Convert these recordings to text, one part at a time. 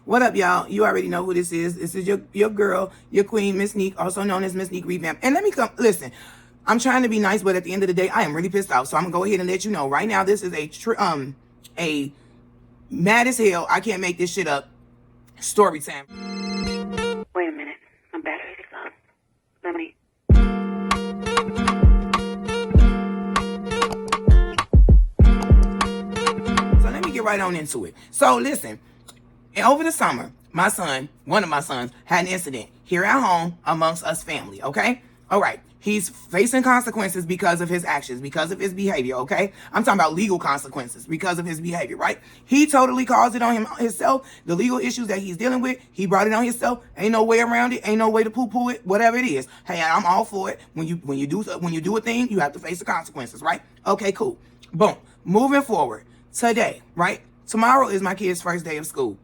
What up, y'all? You already know who this is. This is your girl, your queen, Msnique, also known as Msniquerevamp. And let me listen. I'm trying to be nice, but at the end of the day, I am really pissed off. So I'm gonna go ahead and let you know right now. This is a mad as hell. I can't make this shit up. Story time. Wait a minute. My battery's low. Let me. So let me get right on into it. So listen. And over the summer, my son, one of my sons, had an incident here at home amongst us family, okay? All right. He's facing consequences because of his actions, because of his behavior, okay? I'm talking about legal consequences because of his behavior, right? He totally caused it on himself. The legal issues that he's dealing with, he brought it on himself. Ain't no way around it. Ain't no way to poo-poo it, whatever it is. Hey, I'm all for it. When you do a thing, you have to face the consequences, right? Okay, cool. Boom. Moving forward. Today, right? Tomorrow is my kid's first day of school.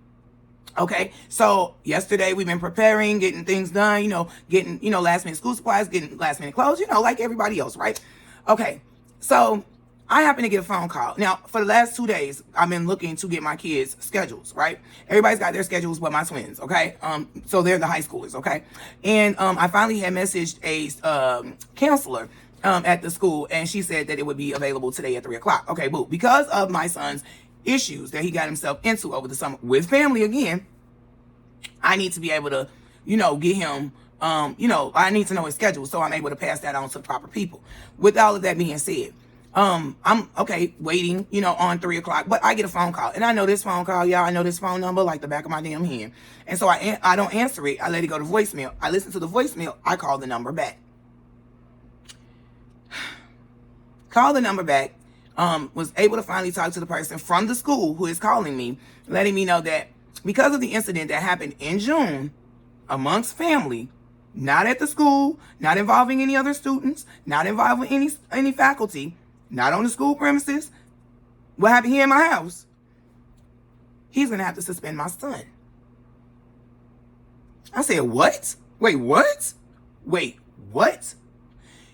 Okay, so yesterday we've been preparing, getting things done, getting, last minute school supplies, getting last minute clothes, like everybody else, right? Okay, so I happen to get a phone call. Now, for the last 2 days, I've been looking to get my kids' schedules, right? Everybody's got their schedules but my twins, okay? So they're the high schoolers, okay? And I finally had messaged a counselor at the school, and she said that it would be available today at 3 o'clock. Okay, boo. Because of my son's issues that he got himself into over the summer with family again, I need to be able to, get him, I need to know his schedule so I'm able to pass that on to the proper people. With all of that being said, I'm okay waiting, on 3 o'clock, but I get a phone call, and I know this phone call, y'all. I know this phone number like the back of my damn hand, and so I don't answer it. I let it go to voicemail. I listen to the voicemail. I call the number back. Call the number back. Was able to finally talk to the person from the school who is calling me, letting me know that because of the incident that happened in June amongst family, not at the school, not involving any other students, not involving any faculty, not on the school premises, what happened here in my house, he's going to have to suspend my son. I said, what? Wait, what? Wait, what?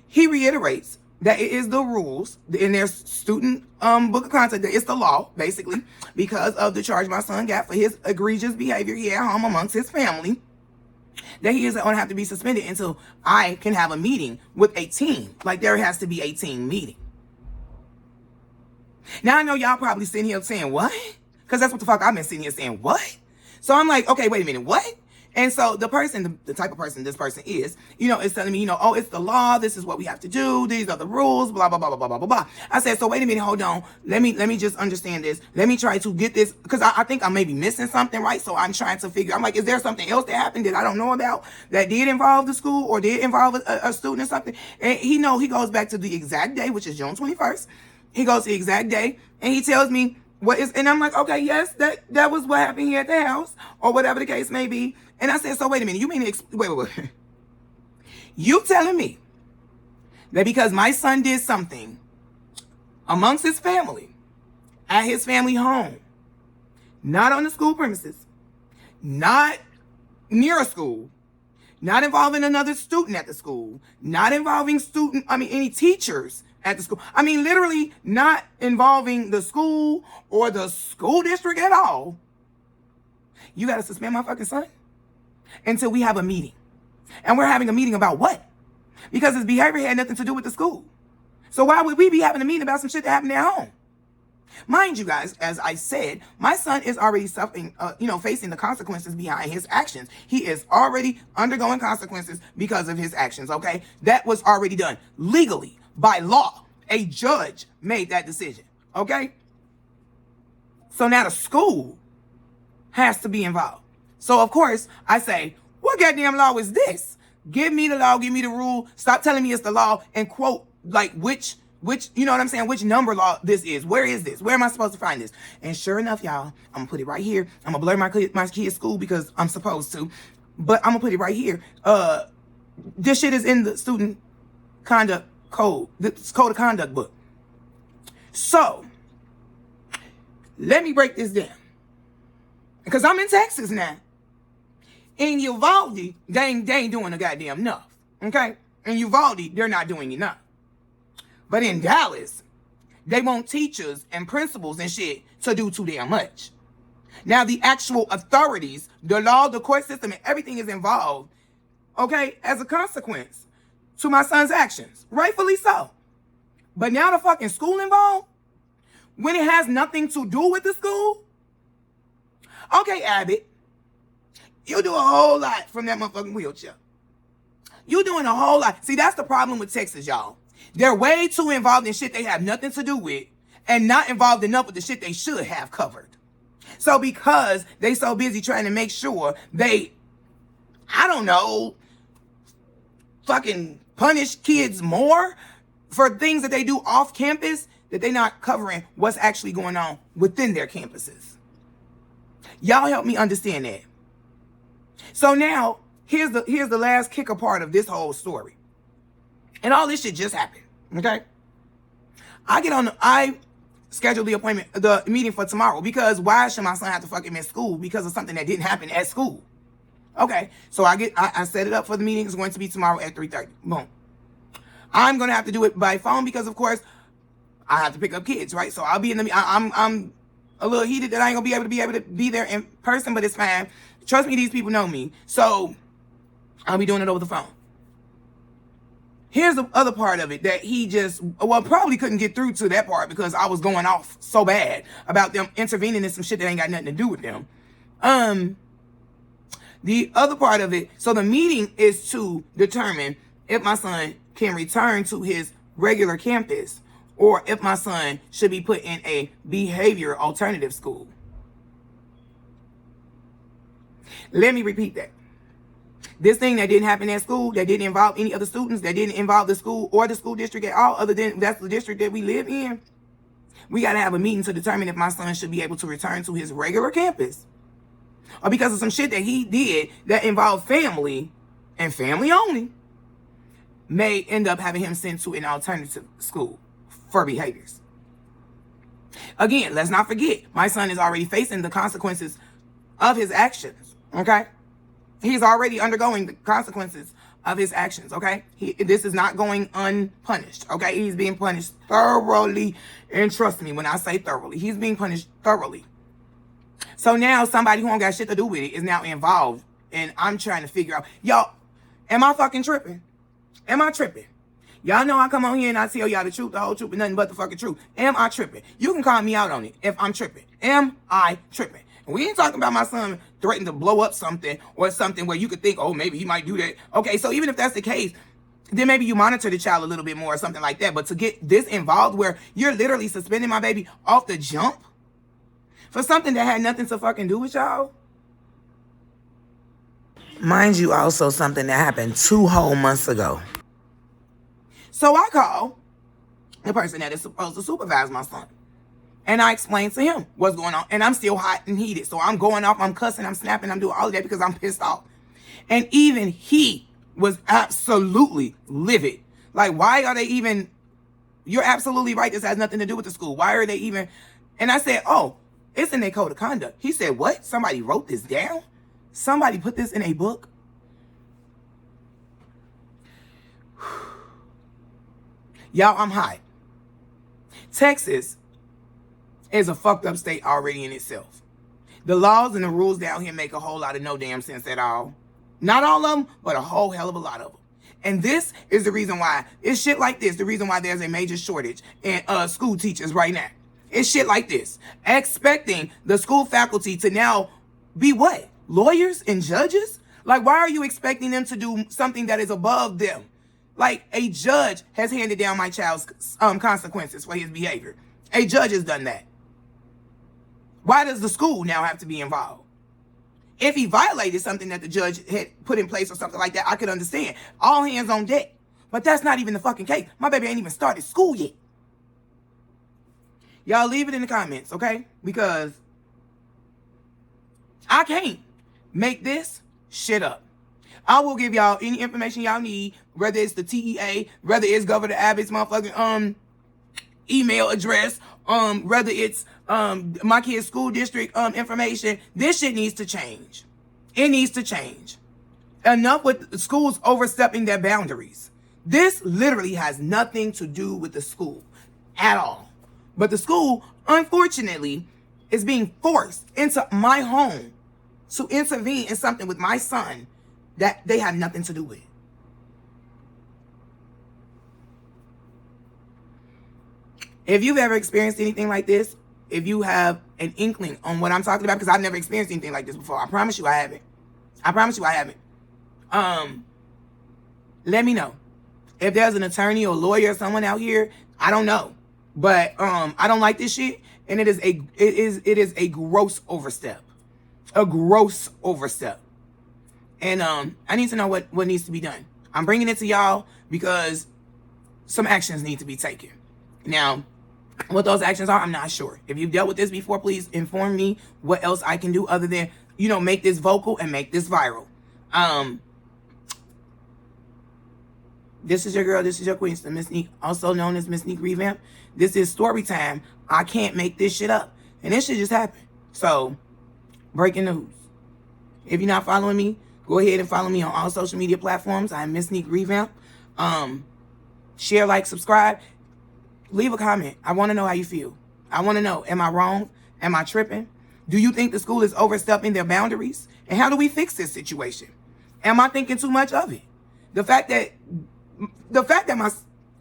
He reiterates that it is the rules in their student book of conduct, that it's the law, basically, because of the charge my son got for his egregious behavior here at home amongst his family, that he is going to have to be suspended until I can have a meeting with a team. Like, there has to be a team meeting. Now, I know y'all probably sitting here saying, what? Because that's what the fuck I've been sitting here saying, what? So I'm like, okay, wait a minute, what? And so the person, the type of person this person is telling me, oh, it's the law. This is what we have to do. These are the rules, blah, blah, blah, blah, blah, blah, blah. I said, so wait a minute, hold on. Let me just understand this. Let me try to get this, because I think I may be missing something, right? So I'm trying to I'm like, is there something else that happened that I don't know about that did involve the school or did involve a student or something? And he goes back to the exact day, which is June 21st. He goes to the exact day and he tells me what is, and I'm like, okay, yes, that was what happened here at the house or whatever the case may be. And I said, so wait a minute, you mean, wait. You telling me that because my son did something amongst his family, at his family home, not on the school premises, not near a school, not involving another student at the school, not involving any teachers at the school. I mean, literally not involving the school or the school district at all. You got to suspend my fucking son until we have a meeting. And we're having a meeting about what? Because his behavior had nothing to do with the school. So why would we be having a meeting about some shit that happened at home? Mind you guys, as I said, my son is already suffering, facing the consequences behind his actions. He is already undergoing consequences because of his actions, okay? That was already done legally, by law. A judge made that decision, okay? So now the school has to be involved. So, of course, I say, what goddamn law is this? Give me the law, give me the rule. Stop telling me it's the law and quote, like, which, you know what I'm saying? Which number law this is. Where is this? Where am I supposed to find this? And sure enough, y'all, I'm going to put it right here. I'm going to blur my kid's school because I'm supposed to. But I'm going to put it right here. This shit is in the student conduct code. The code of conduct book. So, let me break this down. Because I'm in Texas now. In Uvalde, they ain't doing a goddamn enough. Okay? In Uvalde, they're not doing enough. But in Dallas, they want teachers and principals and shit to do too damn much. Now the actual authorities, the law, the court system, and everything is involved, okay, as a consequence to my son's actions. Rightfully so. But now the fucking school involved? When it has nothing to do with the school? Okay, Abbott. You do a whole lot from that motherfucking wheelchair. You doing a whole lot. See, that's the problem with Texas, y'all. They're way too involved in shit they have nothing to do with and not involved enough with the shit they should have covered. So because they so busy trying to make sure they, I don't know, fucking punish kids more for things that they do off campus, that they're not covering what's actually going on within their campuses. Y'all help me understand that. So now, here's the last kicker part of this whole story. And all this shit just happened, okay? I scheduled the meeting for tomorrow because why should my son have to fucking miss school because of something that didn't happen at school? Okay, so I set it up for the meeting. It's going to be tomorrow at 3:30. Boom. I'm going to have to do it by phone because, of course, I have to pick up kids, right? So I'll be in the, I'm a little heated that I ain't gonna be able to be there in person, but it's fine. Trust me, these people know me. So I'll be doing it over the phone. Here's the other part of it that he just, well, probably couldn't get through to that part because I was going off so bad about them intervening in some shit that ain't got nothing to do with them. The other part of it, so the meeting is to determine if my son can return to his regular campus or if my son should be put in a behavior alternative school. Let me repeat that. This thing that didn't happen at school, that didn't involve any other students, that didn't involve the school or the school district at all, other than that's the district that we live in, we got to have a meeting to determine if my son should be able to return to his regular campus. Or because of some shit that he did that involved family, and family only, may end up having him sent to an alternative school for behaviors. Again, let's not forget, my son is already facing the consequences of his actions, okay? He's already undergoing the consequences of his actions, okay? This is not going unpunished, okay? He's being punished thoroughly, and trust me when I say thoroughly, he's being punished thoroughly. So now somebody who don't got shit to do with it is now involved, and I'm trying to figure out, y'all, am I fucking tripping? Am I tripping? Y'all know I come on here and I tell y'all the truth, the whole truth, and nothing but the fucking truth. Am I tripping? You can call me out on it if I'm tripping. Am I tripping? And we ain't talking about my son threatening to blow up something or something where you could think, oh, maybe he might do that. Okay, so even if that's the case, then maybe you monitor the child a little bit more or something like that. But to get this involved where you're literally suspending my baby off the jump for something that had nothing to fucking do with y'all. Mind you, also something that happened 2 whole months ago. So I call the person that is supposed to supervise my son. And I explained to him what's going on. And I'm still hot and heated. So I'm going off, I'm cussing, I'm snapping, I'm doing all of that because I'm pissed off. And even he was absolutely livid. Like, why are they even, you're absolutely right, this has nothing to do with the school. Why are they even, and I said, oh, it's in their code of conduct. He said, what? Somebody wrote this down? Somebody put this in a book? Y'all, I'm hot. Texas is a fucked up state already in itself. The laws and the rules down here make a whole lot of no damn sense at all. Not all of them, but a whole hell of a lot of them. And this is the reason why, it's shit like this, the reason why there's a major shortage in school teachers right now. It's shit like this. Expecting the school faculty to now be what? Lawyers and judges? Like, why are you expecting them to do something that is above them? Like, a judge has handed down my child's consequences for his behavior. A judge has done that. Why does the school now have to be involved? If he violated something that the judge had put in place or something like that, I could understand. All hands on deck. But that's not even the fucking case. My baby ain't even started school yet. Y'all leave it in the comments, okay? Because I can't make this shit up. I will give y'all any information y'all need, whether it's the TEA, whether it's Governor Abbott's motherfucking email address, whether it's my kid's school district information. This shit needs to change. It needs to change. Enough with schools overstepping their boundaries. This literally has nothing to do with the school at all. But the school, unfortunately, is being forced into my home to intervene in something with my son that they have nothing to do with. If you've ever experienced anything like this, if you have an inkling on what I'm talking about, because I've never experienced anything like this before. I promise you I haven't. I promise you I haven't. Let me know. If there's an attorney or lawyer or someone out here, I don't know. But I don't like this shit. And it is a gross overstep. A gross overstep. And I need to know what needs to be done. I'm bringing it to y'all because some actions need to be taken. Now, what those actions are, I'm not sure. If you've dealt with this before, please inform me what else I can do other than, you know, make this vocal and make this viral. This is your girl, this is your queen, Msnique, also known as Msniquerevamp. This is story time. I can't make this shit up. And this shit just happened. So, breaking news. If you're not following me, go ahead and follow me on all social media platforms. I'm Msniquerevamp. Share, like, subscribe. Leave a comment. I want to know how you feel. I want to know, am I wrong? Am I tripping? Do you think the school is overstepping their boundaries? And how do we fix this situation? Am I thinking too much of it? The fact that my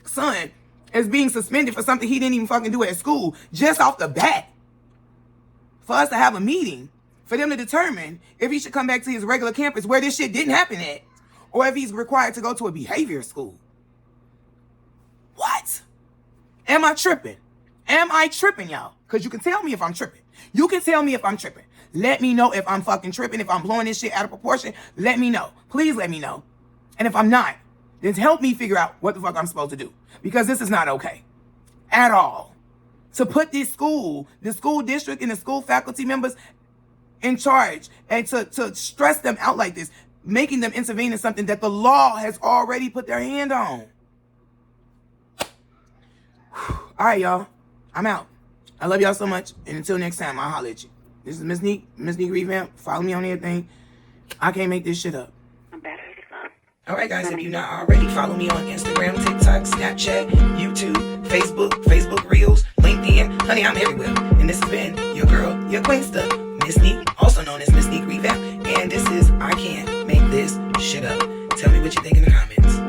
son is being suspended for something he didn't even fucking do at school, just off the bat, for us to have a meeting, for them to determine if he should come back to his regular campus where this shit didn't happen at, or if he's required to go to a behavior school. What? Am I tripping? Am I tripping, y'all? Because you can tell me if I'm tripping. You can tell me if I'm tripping. Let me know if I'm fucking tripping. If I'm blowing this shit out of proportion, let me know. Please let me know. And if I'm not, then help me figure out what the fuck I'm supposed to do. Because this is not okay. At all. To put this school, the school district and the school faculty members in charge and to stress them out like this, making them intervene in something that the law has already put their hand on. All right, y'all. I'm out. I love y'all so much. And until next time, I'll holler at you. This is Msniquerevamp. Follow me on everything. I can't make this shit up. I'm better to love. All right, guys. If you're not already, follow me on Instagram, TikTok, Snapchat, YouTube, Facebook Reels, LinkedIn. Honey, I'm everywhere. And this has been your girl, your queenster, Msnique, also known as Msniquerevamp. And this is I Can't Make This Shit Up. Tell me what you think in the comments.